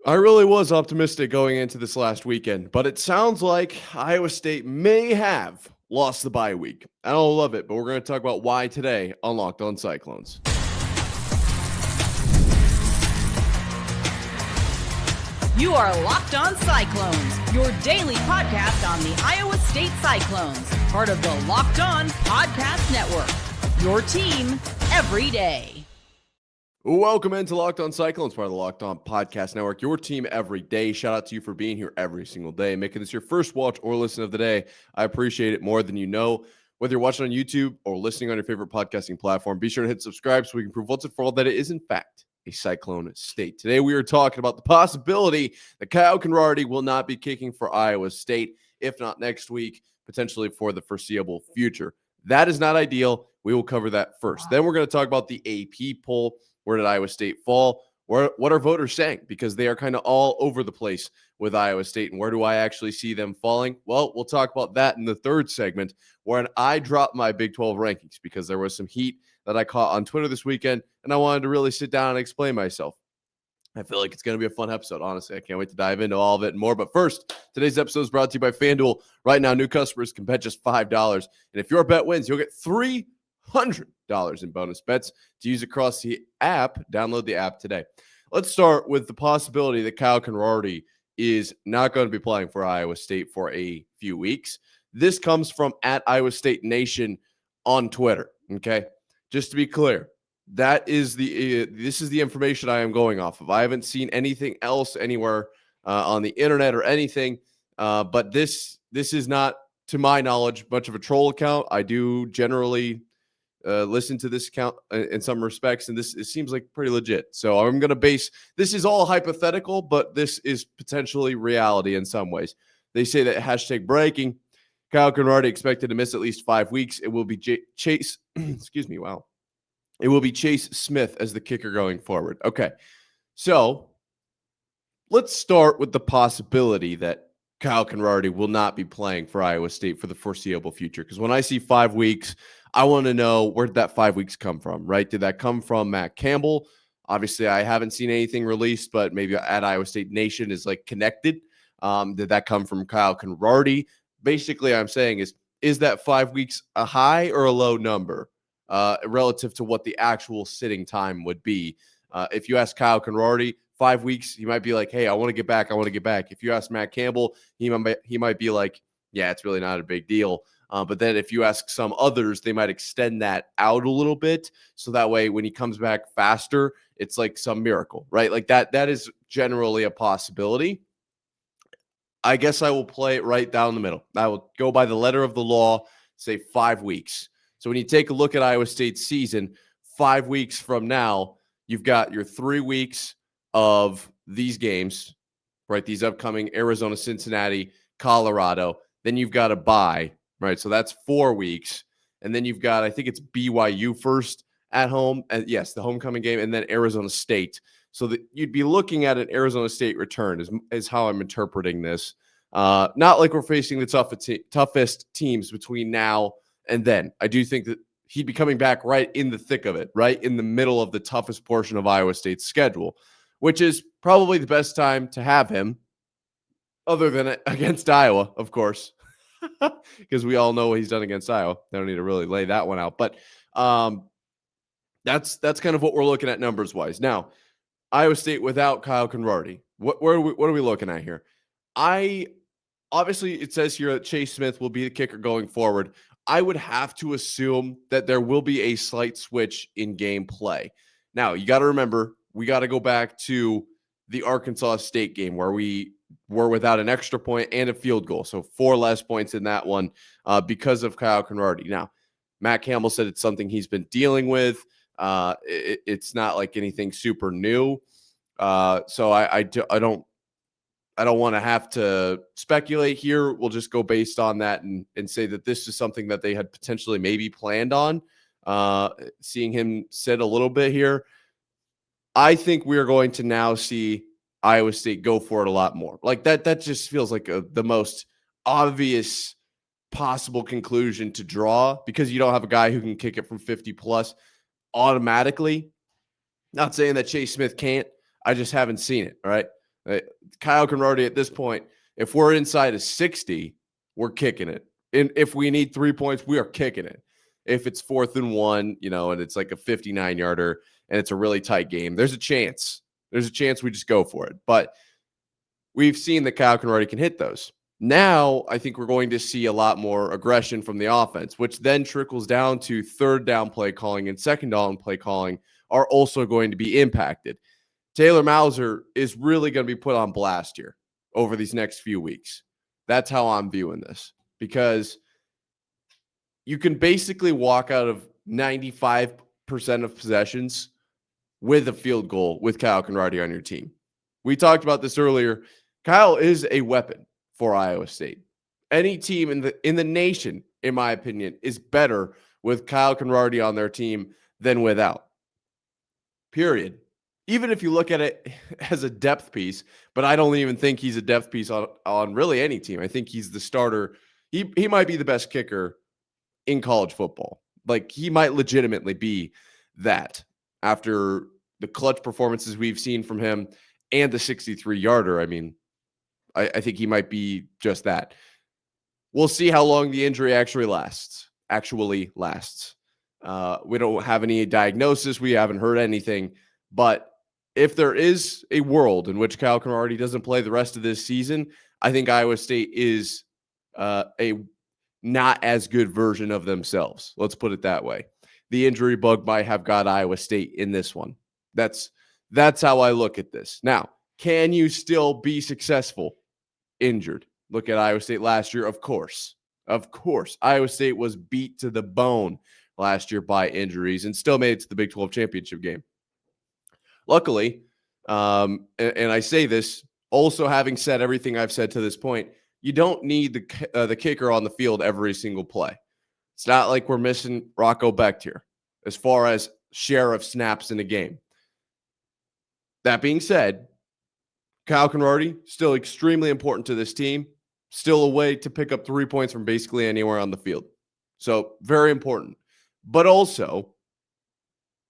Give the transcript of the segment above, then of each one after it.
I really was optimistic going into this last weekend, but it sounds like Iowa State may have lost the bye week. I don't love it, but we're going to talk about why today on Locked On Cyclones. You are Locked On Cyclones, your daily podcast on the Iowa State Cyclones, part of the Locked On Podcast Network, your team every day. Welcome into Locked On Cyclones, part of the Locked On Podcast Network, your team every day. Shout out to you for being here every single day, making this your first watch or listen of the day. I appreciate it more than you know. Whether you're watching on YouTube or listening on your favorite podcasting platform, be sure to hit subscribe so we can prove once and for all that it is, in fact, a Cyclone state. Today, we are talking about the possibility that Kyle Konrardy will not be kicking for Iowa State, if not next week, potentially for the foreseeable future. That is not ideal. We will cover that first. Then we're going to talk about the AP poll. Where did Iowa State fall? What are voters saying? Because they are kind of all over the place with Iowa State. And where do I actually see them falling? Well, we'll talk about that in the third segment, where I dropped my Big 12 rankings because there was some heat that I caught on Twitter this weekend, and I wanted to really sit down and explain myself. I feel like it's going to be a fun episode, honestly. I can't wait to dive into all of it and more. But first, today's episode is brought to you by FanDuel. Right now, new customers can bet just $5. And if your bet wins, you'll get $300 in bonus bets to use across the app. Download the app today. Let's start with the possibility that Kyle Konrardy is not going to be playing for Iowa State for a few weeks. This comes from at Iowa State Nation on Twitter. Okay, just to be clear, that is this is the information I am going off of. I haven't seen anything else anywhere on the internet or anything, but this is not, to my knowledge, much of a troll account. I do generally listen to this account in some respects, and it seems like pretty legit. So I'm going to base, this is all hypothetical, but this is potentially reality in some ways. They say that hashtag breaking, Kyle Konrardy expected to miss at least 5 weeks. It will be Chase, excuse me, wow. It will be Chase Smith as the kicker going forward. Okay, so let's start with the possibility that Kyle Konrardy will not be playing for Iowa State for the foreseeable future. Because when I see 5 weeks, I want to know, where did that 5 weeks come from, right? Did that come from Matt Campbell? Obviously, I haven't seen anything released, but maybe at Iowa State Nation is like connected. Did that come from Kyle Konrardy? Basically, I'm saying is that 5 weeks a high or a low number relative to what the actual sitting time would be? If you ask Kyle Konrardy, 5 weeks, he might be like, hey, I want to get back. I want to get back. If you ask Matt Campbell, he might be like, yeah, it's really not a big deal. But then if you ask some others, they might extend that out a little bit. So that way, when he comes back faster, it's like some miracle, right? Like that is generally a possibility. I guess I will play it right down the middle. I will go by the letter of the law, say 5 weeks. So when you take a look at Iowa State's season, 5 weeks from now, you've got your 3 weeks of these games, right? These upcoming Arizona, Cincinnati, Colorado. Then you've got a bye, right? So that's 4 weeks. And then you've got, I think it's BYU first at home. And yes, the homecoming game, and then Arizona State. So that you'd be looking at an Arizona State return is how I'm interpreting this. Not like we're facing the toughest teams between now and then. I do think that he'd be coming back right in the thick of it, right in the middle of the toughest portion of Iowa State's schedule, which is probably the best time to have him, other than against Iowa, of course, because we all know what he's done against Iowa. I don't need to really lay that one out, but that's kind of what we're looking at numbers-wise. Now, Iowa State without Kyle Konrardy, what are we looking at here? Obviously, it says here that Chase Smith will be the kicker going forward. I would have to assume that there will be a slight switch in gameplay. Now, you got to remember, we got to go back to the Arkansas State game where we were without an extra point and a field goal. So 4 less points in that one because of Kyle Konrardy. Now, Matt Campbell said it's something he's been dealing with. It's not like anything super new. So I don't want to have to speculate here. We'll just go based on that and say that this is something that they had potentially maybe planned on. Seeing him sit a little bit here, I think we are going to now see Iowa State go for it a lot more. Like that just feels like the most obvious possible conclusion to draw, because you don't have a guy who can kick it from 50 plus automatically. Not saying that Chase Smith can't. I just haven't seen it. All right. Kyle Konrardy at this point, if we're inside of 60, we're kicking it. And if we need 3 points, we are kicking it. If it's 4th and 1, and it's like a 59-yarder and it's a really tight game, there's a chance. There's a chance we just go for it. But we've seen that Kyle Konrardy can hit those. Now, I think we're going to see a lot more aggression from the offense, which then trickles down to third down play calling and second down play calling are also going to be impacted. Taylor Mauser is really going to be put on blast here over these next few weeks. That's how I'm viewing this, because you can basically walk out of 95% of possessions with a field goal with Kyle Konrardy on your team. We talked about this earlier. Kyle is a weapon for Iowa State. Any team in the nation, in my opinion, is better with Kyle Konrardy on their team than without. Period. Even if you look at it as a depth piece, but I don't even think he's a depth piece on really any team. I think he's the starter. He might be the best kicker in college football. Like, he might legitimately be that after the clutch performances we've seen from him and the 63-yarder. I mean, I think he might be just that. We'll see how long the injury actually lasts. We don't have any diagnosis. We haven't heard anything. But if there is a world in which Kyle Konrardy doesn't play the rest of this season, I think Iowa State is a not as good version of themselves. Let's put it that way. The injury bug might have got Iowa State in this one. That's how I look at this. Now, can you still be successful injured? Look at Iowa State last year. Of course. Iowa State was beat to the bone last year by injuries and still made it to the Big 12 championship game. Luckily, and I say this also having said everything I've said to this point, you don't need the kicker on the field every single play. It's not like we're missing Rocco Becht here as far as share of snaps in a game. That being said, Kyle Konrardy, still extremely important to this team. Still a way to pick up 3 points from basically anywhere on the field. So very important. But also,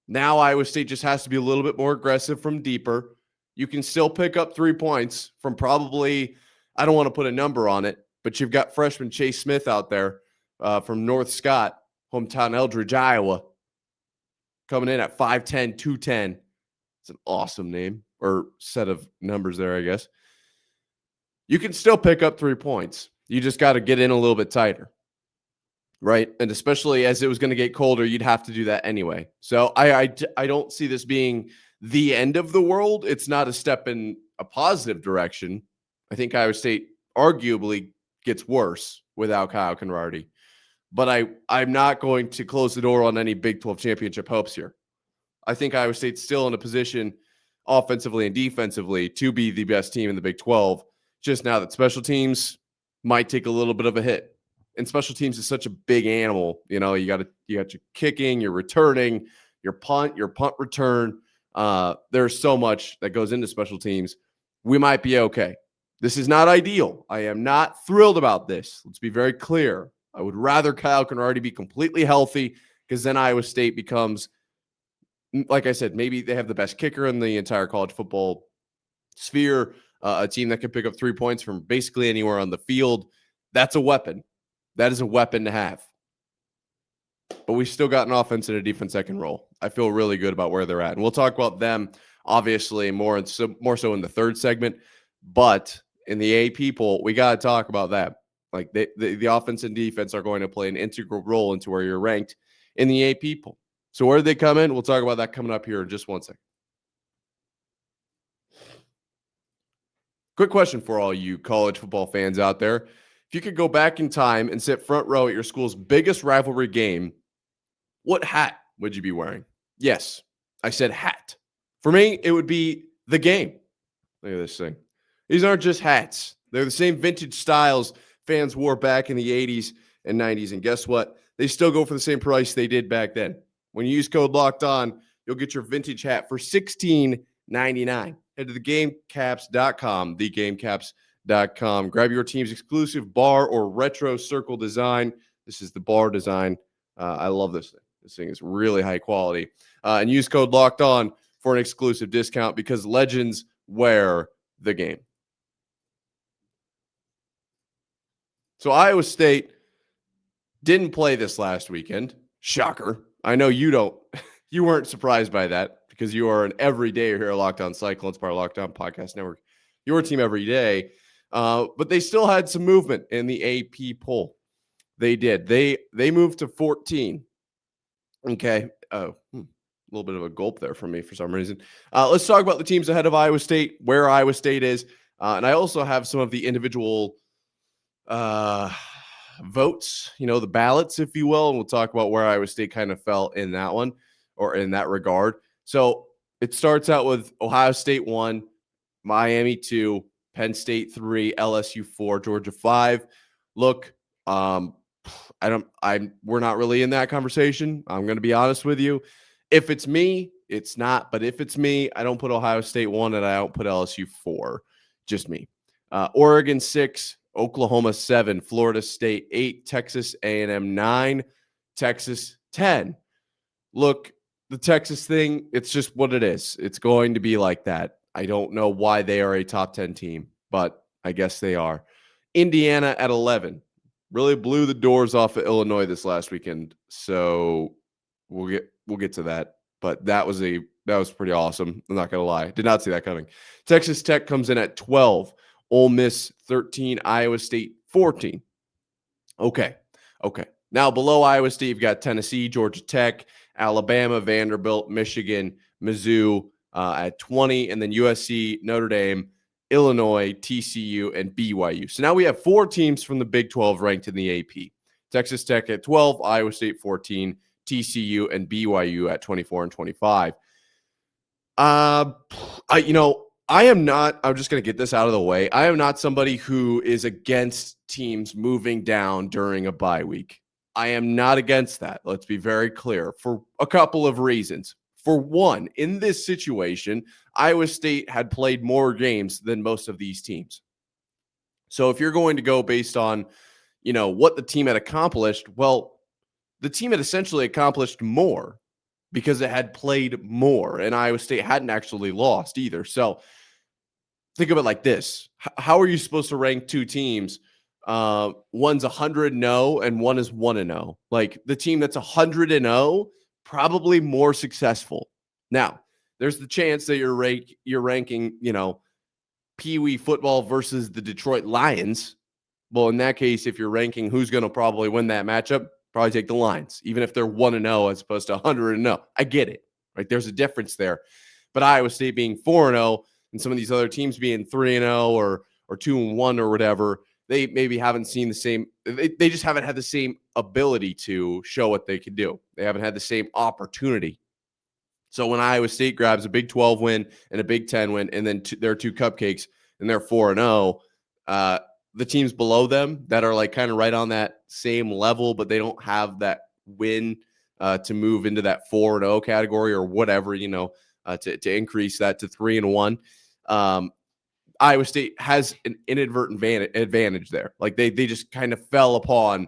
now Iowa State just has to be a little bit more aggressive from deeper. You can still pick up 3 points from probably, I don't want to put a number on it, but you've got freshman Chase Smith out there from North Scott, hometown Eldridge, Iowa, coming in at 5'10", 210. It's an awesome name or set of numbers there, I guess. You can still pick up 3 points. You just got to get in a little bit tighter, right? And especially as it was going to get colder, you'd have to do that anyway. So I don't see this being the end of the world. It's not a step in a positive direction. I think Iowa State arguably gets worse without Kyle Konrardy. But I'm not going to close the door on any Big 12 championship hopes here. I think Iowa State's still in a position offensively and defensively to be the best team in the Big 12. Just now that special teams might take a little bit of a hit. And special teams is such a big animal. You got your kicking, your returning, your punt return. There's so much that goes into special teams. We might be okay. This is not ideal. I am not thrilled about this. Let's be very clear. I would rather Kyle Konrardy be completely healthy, because then Iowa State becomes, like I said, maybe they have the best kicker in the entire college football sphere, a team that can pick up 3 points from basically anywhere on the field. That's a weapon. That is a weapon to have. But we still got an offense and a defense that can roll. I feel really good about where they're at. And we'll talk about them, obviously, more so in the third segment. But in the AP poll, we got to talk about that. Like the offense and defense are going to play an integral role into where you're ranked in the AP poll. So where did they come in? We'll talk about that coming up here in just 1 second. Quick question for all you college football fans out there. If you could go back in time and sit front row at your school's biggest rivalry game, what hat would you be wearing? Yes, I said hat. For me, it would be the game. Look at this thing. These aren't just hats. They're the same vintage styles fans wore back in the 80s and 90s. And guess what? They still go for the same price they did back then. When you use code Locked On, you'll get your vintage hat for $16.99. Head to thegamecaps.com, thegamecaps.com. Grab your team's exclusive bar or retro circle design. This is the bar design. I love this thing. This thing is really high quality. And use code Locked On for an exclusive discount, because legends wear the game. So Iowa State didn't play this last weekend. Shocker. I know you weren't surprised by that because you are an everyday here at Locked On Cyclones, part of Locked On Podcast Network, your team every day. But they still had some movement in the AP poll. They did. They moved to 14. Okay. A little bit of a gulp there from me for some reason. Let's talk about the teams ahead of Iowa State, where Iowa State is. And I also have some of the individual votes, the ballots, if you will. And we'll talk about where Iowa State kind of fell in that one or in that regard. So it starts out with Ohio State 1, Miami 2, Penn State 3, LSU 4, Georgia 5. Look, we're not really in that conversation. I'm going to be honest with you. If it's me, it's not. But if it's me, I don't put Ohio State 1 and I don't put LSU 4. Just me. Oregon 6, Oklahoma 7, Florida State 8, Texas A&M 9, Texas 10. Look, the Texas thing, it's just what it is. It's going to be like that. I don't know why they are a top 10 team, but I guess they are. Indiana at 11. Really blew the doors off of Illinois this last weekend. So we'll get to that. But that was pretty awesome. I'm not going to lie. Did not see that coming. Texas Tech comes in at 12. Ole Miss 13, Iowa State 14. Okay. Now below Iowa State, you've got Tennessee, Georgia Tech, Alabama, Vanderbilt, Michigan, Mizzou at 20, and then USC, Notre Dame, Illinois, TCU, and BYU. So now we have 4 teams from the Big 12 ranked in the AP. Texas Tech at 12, Iowa State 14, TCU, and BYU at 24 and 25. I'm just going to get this out of the way. I am not somebody who is against teams moving down during a bye week. I am not against that. Let's be very clear for a couple of reasons. For one, in this situation, Iowa State had played more games than most of these teams. So if you're going to go based on, what the team had accomplished, well, the team had essentially accomplished more because it had played more, and Iowa State hadn't actually lost either. So think of it like this. How are you supposed to rank 2 teams? One's 100-0 and one is 1-0. Like the team that's 100-0, probably more successful. Now, there's the chance that you're ranking, Pee Wee football versus the Detroit Lions. Well, in that case, if you're ranking who's going to probably win that matchup, probably take the Lions, even if they're 1-0 as opposed to 100-0. I get it, right? There's a difference there. But Iowa State being 4-0 and some of these other teams being 3-0 or 2-1 or whatever, they maybe haven't seen the same. They just haven't had the same ability to show what they could do. They haven't had the same opportunity. So when Iowa State grabs a Big 12 win and a Big 10 win, and then there are 2 cupcakes and they're 4-0, the teams below them that are like kind of right on that same level, but they don't have that win to move into that 4-0 category or whatever, to increase that to 3-1. Iowa State has an inadvertent advantage there. Like they just kind of fell upon,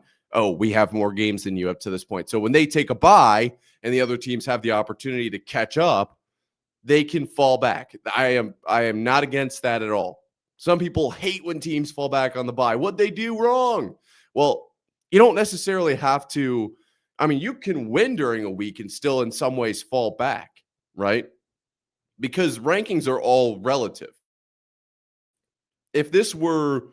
we have more games than you up to this point. So when they take a bye and the other teams have the opportunity to catch up, they can fall back. I am not against that at all. Some people hate when teams fall back on the bye. What'd they do wrong? Well, you don't necessarily have to. I mean, you can win during a week and still in some ways fall back, right? Because rankings are all relative. If this were,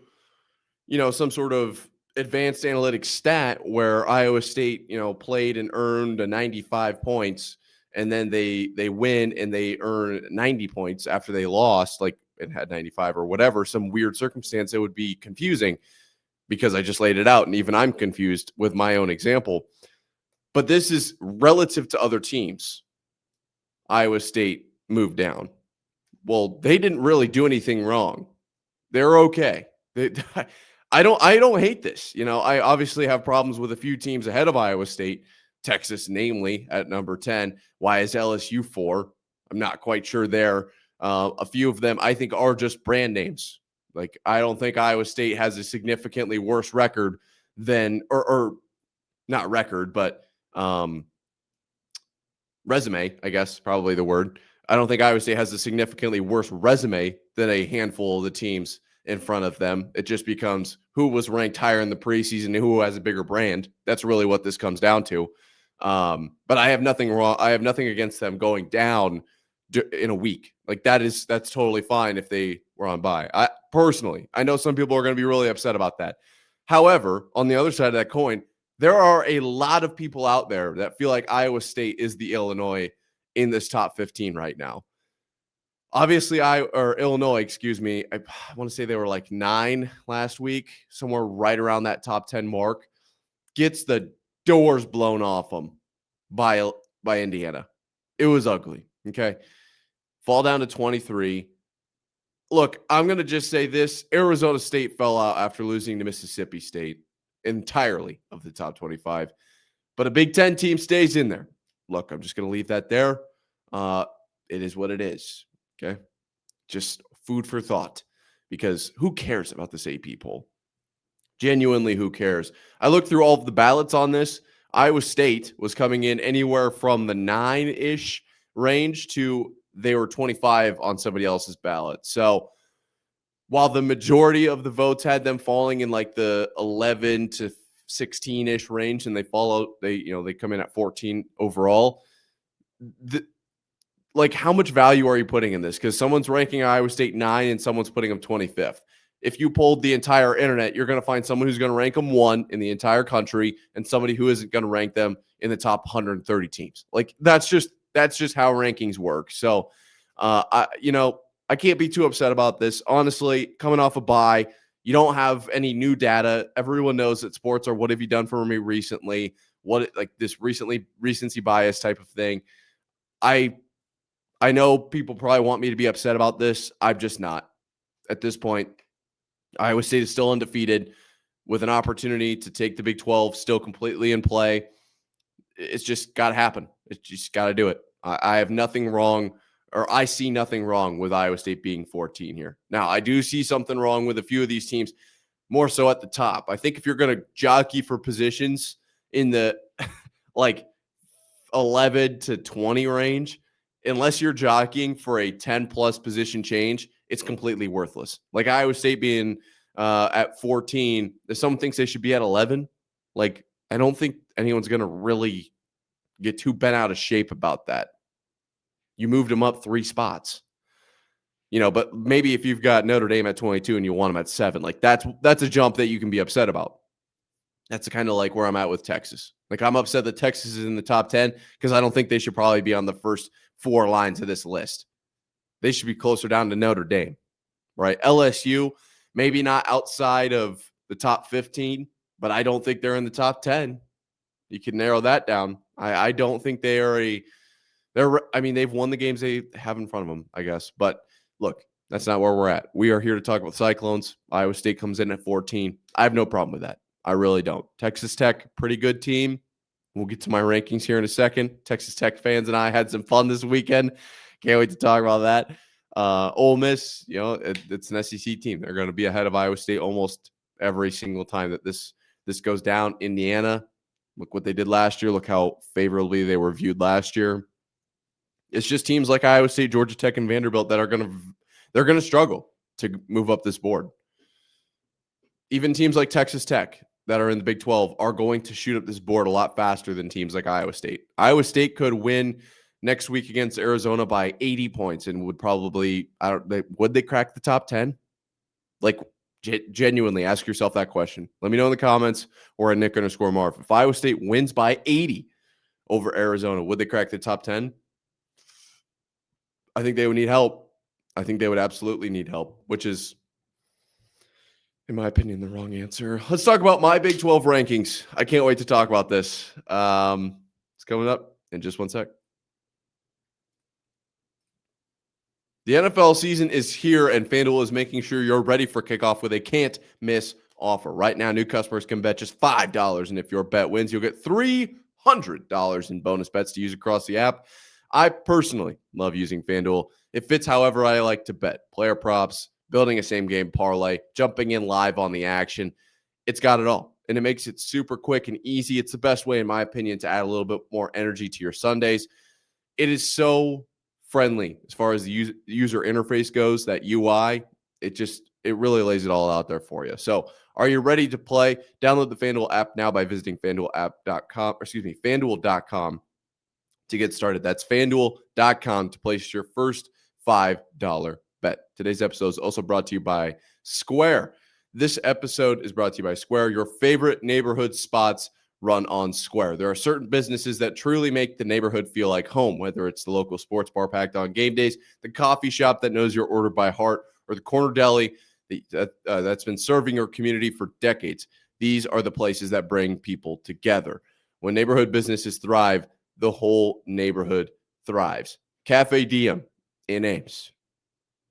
some sort of advanced analytics stat where Iowa State, played and earned a 95 points, and then they win and they earn 90 points after they lost, like it had 95 or whatever, some weird circumstance, it would be confusing because I just laid it out. And even I'm confused with my own example. But this is relative to other teams. Iowa State moved down. Well, they didn't really do anything wrong. They're okay. I don't hate this. I obviously have problems with a few teams ahead of Iowa State, Texas, namely at number 10. Why is LSU 4? I'm not quite sure there. A few of them, I think, are just brand names. Like, I don't think Iowa State has a significantly worse record than, or not record, but resume, I guess, probably the word. I don't think Iowa State has a significantly worse resume than a handful of the teams in front of them. It just becomes who was ranked higher in the preseason and who has a bigger brand. That's really what this comes down to. But I have nothing wrong. I have nothing against them going down in a week. Like that's totally fine if they were on bye. I personally, I know some people are going to be really upset about that. However, on the other side of that coin, there are a lot of people out there that feel like Iowa State is the Illinois in this top 15 right now. Obviously, Illinois, excuse me. I want to say they were like 9 last week, somewhere right around that top 10 mark. Gets the doors blown off them by Indiana. It was ugly. Okay. Fall down to 23. Look, I'm going to just say this. Arizona State fell out after losing to Mississippi State entirely of the top 25. But a Big Ten team stays in there. Look, I'm just going to leave that there. It is what it is. Okay. Just food for thought, because who cares about this AP poll? Genuinely, who cares? I looked through all of the ballots on this. Iowa State was coming in anywhere from the 9-ish range to they were 25 on somebody else's ballot. So while the majority of the votes had them falling in like the 11 to 16-ish range, and they come in at 14 overall. Like, how much value are you putting in this? Because someone's ranking Iowa State 9 and someone's putting them 25th. If you polled the entire internet, you're going to find someone who's going to rank them 1 in the entire country and somebody who isn't going to rank them in the top 130 teams. Like, that's just how rankings work. So, I can't be too upset about this. Honestly, coming off a bye, you don't have any new data. Everyone knows that sports are what have you done for me recently? This recency bias type of thing. I know people probably want me to be upset about this. I'm just not. At this point, Iowa State is still undefeated with an opportunity to take the Big 12 still completely in play. It's just got to happen. It's just got to do it. I have nothing wrong, or I see nothing wrong with Iowa State being 14 here. Now, I do see something wrong with a few of these teams, more so at the top. I think if you're going to jockey for positions in the like 11 to 20 range, unless you're jockeying for a 10-plus position change, it's completely worthless. Like Iowa State being at 14, if someone thinks they should be at 11, like I don't think anyone's going to really get too bent out of shape about that. You moved them up 3 spots. But maybe if you've got Notre Dame at 22 and you want them at 7, like that's a jump that you can be upset about. That's kind of like where I'm at with Texas. Like I'm upset that Texas is in the top 10 because I don't think they should probably be on the first 4 lines of this list. They should be closer down to Notre Dame, right? LSU, maybe not outside of the top 15, but I don't think they're in the top 10. You can narrow that down. I don't think they are they've won the games they have in front of them, I guess. But look, that's not where we're at. We are here to talk about Cyclones. Iowa State comes in at 14. I have no problem with that. I really don't. Texas Tech, pretty good team. We'll get to my rankings here in a second. Texas Tech fans and I had some fun this weekend. Can't wait to talk about that. Ole Miss, it's an SEC team. They're going to be ahead of Iowa State almost every single time that this goes down. Indiana, look what they did last year. Look how favorably they were viewed last year. It's just teams like Iowa State, Georgia Tech, and Vanderbilt that they're going to struggle to move up this board. Even teams like Texas Tech that are in the Big 12 are going to shoot up this board a lot faster than teams like Iowa State. Iowa State could win next week against Arizona by 80 points and would probably, would they crack the top 10? Like, genuinely ask yourself that question. Let me know in the comments or at Nick_Marv. If Iowa State wins by 80 over Arizona, would they crack the top 10? I think they would need help. I think they would absolutely need help, which is, in my opinion, the wrong answer. Let's talk about my Big 12 rankings. I can't wait to talk about this. It's coming up in just one sec. The NFL season is here, and FanDuel is making sure you're ready for kickoff with a can't-miss offer. Right now, new customers can bet just $5, and if your bet wins, you'll get $300 in bonus bets to use across the app. I personally love using FanDuel. It fits however I like to bet. Player props, building a same-game parlay, jumping in live on the action. It's got it all, and it makes it super quick and easy. It's the best way, in my opinion, to add a little bit more energy to your Sundays. It is so friendly as far as the user interface goes. That UI, it really lays it all out there for you. So are you ready to play? Download the FanDuel app now by visiting FanDuel.com to get started. That's FanDuel.com to place your first $5 bet. Today's episode is also brought to you by Square. This episode is brought to you by Square. Your favorite neighborhood spots run on Square. There are certain businesses that truly make the neighborhood feel like home, whether it's the local sports bar packed on game days, the coffee shop that knows your order by heart, or the corner deli that's been serving your community for decades. These are the places that bring people together. When neighborhood businesses thrive, the whole neighborhood thrives. Cafe Diem in Ames.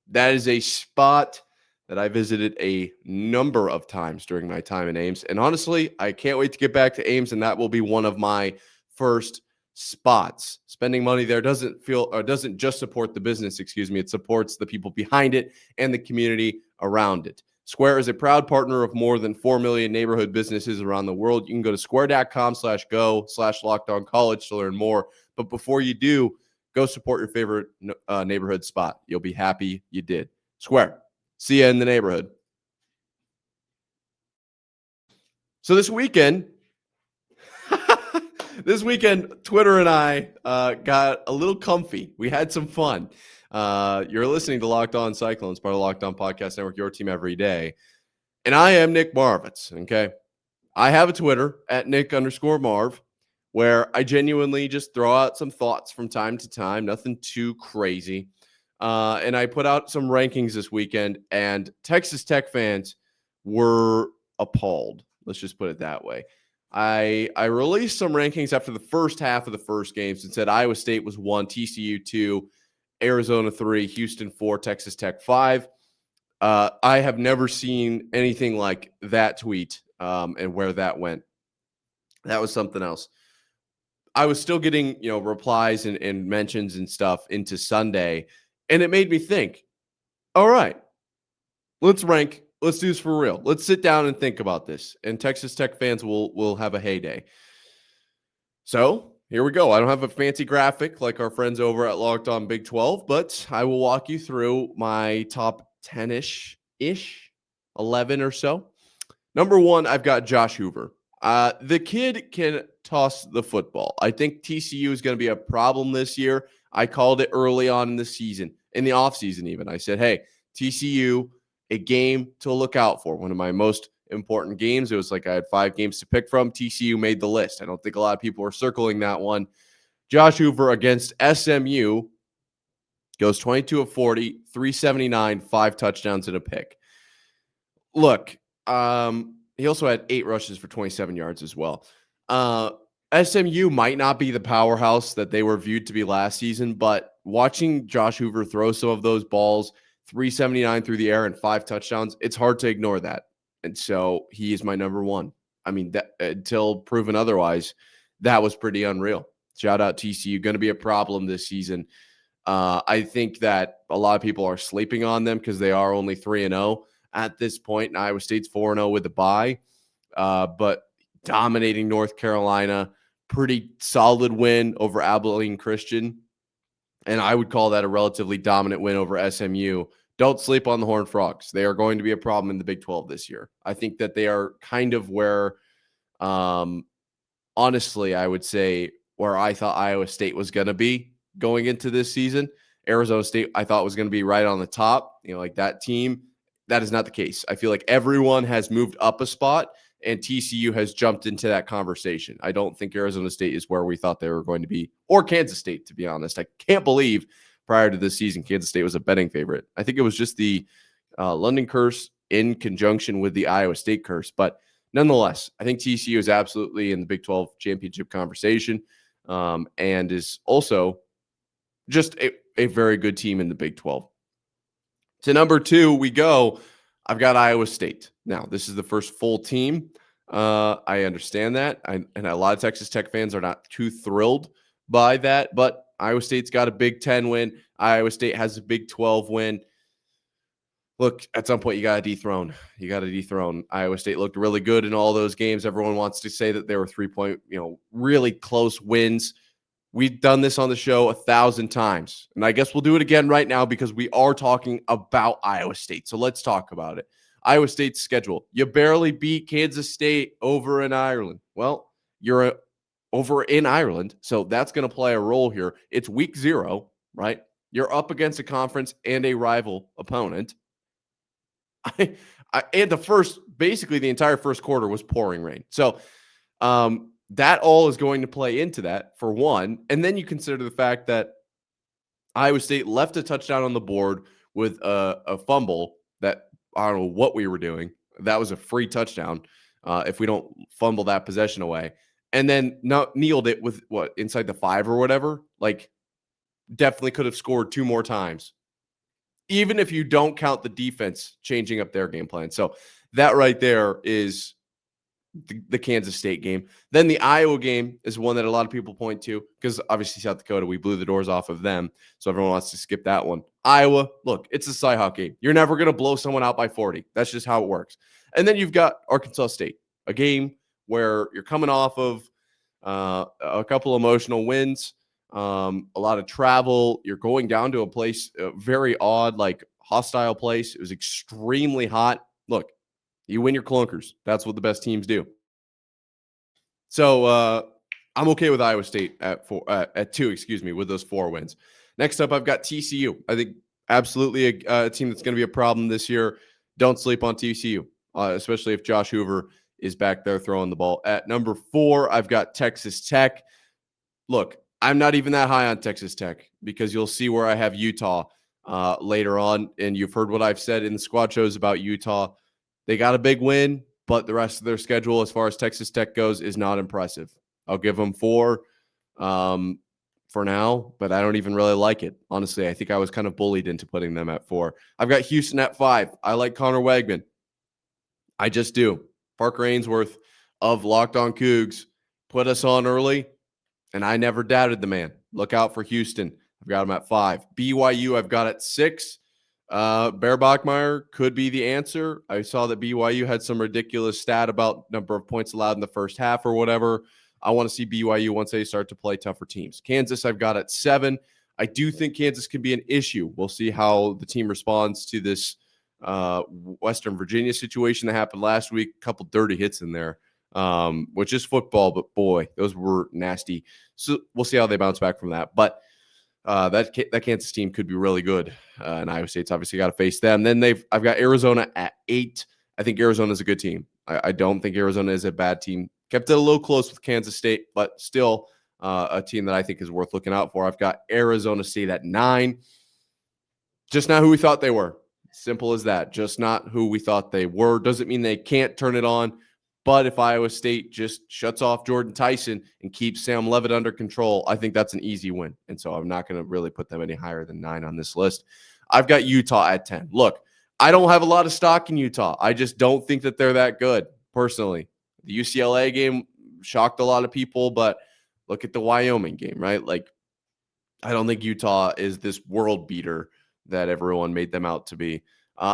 That is a spot that I visited a number of times during my time in Ames. And honestly, I can't wait to get back to Ames, and that will be one of my first spots. Spending money there doesn't just support the business, it supports the people behind it and the community around it. Square is a proud partner of more than 4 million neighborhood businesses around the world. You can go to square.com/go/lockedoncollege to learn more. But before you do, go support your favorite neighborhood spot. You'll be happy you did. Square. See you in the neighborhood. So this weekend, Twitter and I got a little comfy. We had some fun. You're listening to Locked On Cyclones, part of the Locked On Podcast Network, your team every day. And I am Nick Marvitz, okay? I have a Twitter at Nick_Marv, where I genuinely just throw out some thoughts from time to time, nothing too crazy. And I put out some rankings this weekend, and Texas Tech fans were appalled. Let's just put it that way. I released some rankings after the first half of the first games and said Iowa State was 1, TCU 2, Arizona 3, Houston 4, Texas Tech 5. I have never seen anything like that tweet and where that went. That was something else. I was still getting, replies and mentions and stuff into Sunday. And it made me think, all right, let's rank. Let's do this for real. Let's sit down and think about this. And Texas Tech fans will have a heyday. So here we go. I don't have a fancy graphic like our friends over at Locked On Big 12, but I will walk you through my top 10-ish, 11 or so. Number 1, I've got Josh Hoover. The kid can toss the football. I think TCU is going to be a problem this year. I called it early on in the season, in the offseason even. I said, hey, TCU, a game to look out for. One of my most important games. It was like I had 5 games to pick from. TCU made the list. I don't think a lot of people were circling that one. Josh Hoover against SMU goes 22 of 40, 379, 5 touchdowns and a pick. Look, he also had 8 rushes for 27 yards as well. SMU might not be the powerhouse that they were viewed to be last season, but watching Josh Hoover throw some of those balls, 379 through the air and 5 touchdowns, it's hard to ignore that. And so he is my number 1. I mean, that, until proven otherwise, that was pretty unreal. Shout out TCU, going to be a problem this season. I think that a lot of people are sleeping on them because they are only 3-0 at this point, and Iowa State's 4-0 with a bye. But dominating North Carolina, pretty solid win over Abilene Christian. And I would call that a relatively dominant win over SMU. Don't sleep on the Horned Frogs. They are going to be a problem in the Big 12 this year. I think that they are kind of where, honestly, I would say where I thought Iowa State was going to be going into this season. Arizona State, I thought was going to be right on the top, like that team. That is not the case. I feel like everyone has moved up a spot, and TCU has jumped into that conversation. I don't think Arizona State is where we thought they were going to be, or Kansas State, to be honest. I can't believe prior to this season, Kansas State was a betting favorite. I think it was just the London curse in conjunction with the Iowa State curse. But nonetheless, I think TCU is absolutely in the Big 12 championship conversation and is also just a very good team in the Big 12. To number 2, we go. I've got Iowa State. Now, this is the first full team. I understand that. And a lot of Texas Tech fans are not too thrilled by that. But Iowa State's got a Big 10 win. Iowa State has a Big 12 win. Look, at some point, you got to dethrone. Iowa State looked really good in all those games. Everyone wants to say that they were 3-point, really close wins. we've done this on the show 1,000 times, and I guess we'll do it again right now because we are talking about Iowa State. So let's talk about it. Iowa State's schedule. You barely beat Kansas State over in Ireland. Well, you're over in Ireland, so that's going to play a role here. It's week 0, right? You're up against a conference and a rival opponent. And basically the entire first quarter was pouring rain. So that all is going to play into that, for one. And then you consider the fact that Iowa State left a touchdown on the board with a fumble that I don't know what we were doing. That was a free touchdown if we don't fumble that possession away. And then kneeled it with inside the 5 or whatever. Like, definitely could have scored 2 more times, even if you don't count the defense changing up their game plan. So that right there is the Kansas State game. Then the Iowa game is one that a lot of people point to because obviously South Dakota, we blew the doors off of them. So everyone wants to skip that one. Iowa, look, it's a Cyhawk game. You're never going to blow someone out by 40. That's just how it works. And then you've got Arkansas State, a game where you're coming off of a couple emotional wins, a lot of travel. You're going down to a place, very odd, like hostile place. It was extremely hot. Look, you win your clunkers. That's what the best teams do. So I'm okay with Iowa State at 2, with those 4 wins. Next up, I've got TCU. I think absolutely a team that's going to be a problem this year. Don't sleep on TCU, especially if Josh Hoover is back there throwing the ball. At number 4, I've got Texas Tech. Look, I'm not even that high on Texas Tech because you'll see where I have Utah later on. And you've heard what I've said in the squad shows about Utah. They got a big win, but the rest of their schedule, as far as Texas Tech goes, is not impressive. I'll give them 4 for now, but I don't even really like it. Honestly, I think I was kind of bullied into putting them at 4. I've got Houston at 5. I like Connor Wegman. I just do. Parker Ainsworth of Locked On Cougs put us on early, and I never doubted the man. Look out for Houston. I've got him at 5. BYU, I've got at 6. Bear Bachmeier could be the answer. I saw that BYU had some ridiculous stat about number of points allowed in the first half or whatever. I want to see BYU once they start to play tougher teams. Kansas, I've got at 7. I do think Kansas can be an issue. We'll see how the team responds to this Western Virginia situation that happened last week. A couple dirty hits in there, which is football, but boy, those were nasty. So we'll see how they bounce back from that. But that Kansas team could be really good, and Iowa State's obviously got to face them. Then I've got Arizona at 8. I think Arizona is a good team. I don't think Arizona is a bad team. Kept it a little close with Kansas State, but still a team that I think is worth looking out for. I've got Arizona State at 9. Just not who we thought they were. Simple as that. Just not who we thought they were. Doesn't mean they can't turn it on. But if Iowa State just shuts off Jordan Tyson and keeps Sam Leavitt under control, I think that's an easy win. And so I'm not going to really put them any higher than 9 on this list. I've got Utah at 10. Look, I don't have a lot of stock in Utah. I just don't think that they're that good, personally. The UCLA game shocked a lot of people, but look at the Wyoming game, right? Like, I don't think Utah is this world beater that everyone made them out to be.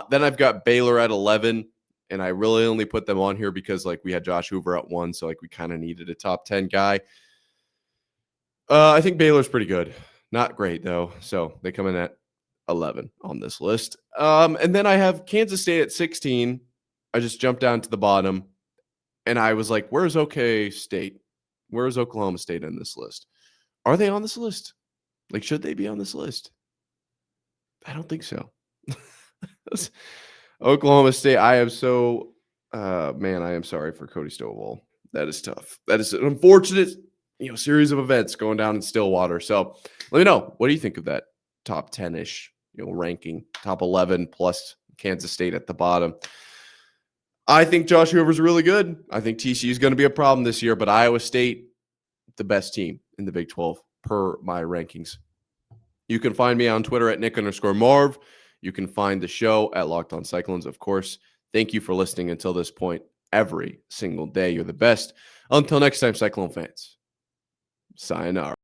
Then I've got Baylor at 11. And I really only put them on here because, like, we had Josh Hoover at 1, so, like, we kind of needed a top 10 guy. I think Baylor's pretty good. Not great, though. So they come in at 11 on this list. And then I have Kansas State at 16. I just jumped down to the bottom, and I was like, where's OK State? Where's Oklahoma State in this list? Are they on this list? Like, should they be on this list? I don't think so. Oklahoma State, I am so, man, I am sorry for Cody Stovall. That is tough. That is an unfortunate, series of events going down in Stillwater. So let me know, what do you think of that top 10-ish, ranking, top 11 plus Kansas State at the bottom? I think Josh Hoover's really good. I think TCU is going to be a problem this year, but Iowa State, the best team in the Big 12 per my rankings. You can find me on Twitter at Nick_Marv. You can find the show at Locked On Cyclones, of course. Thank you for listening until this point every single day. You're the best. Until next time, Cyclone fans. Sayonara.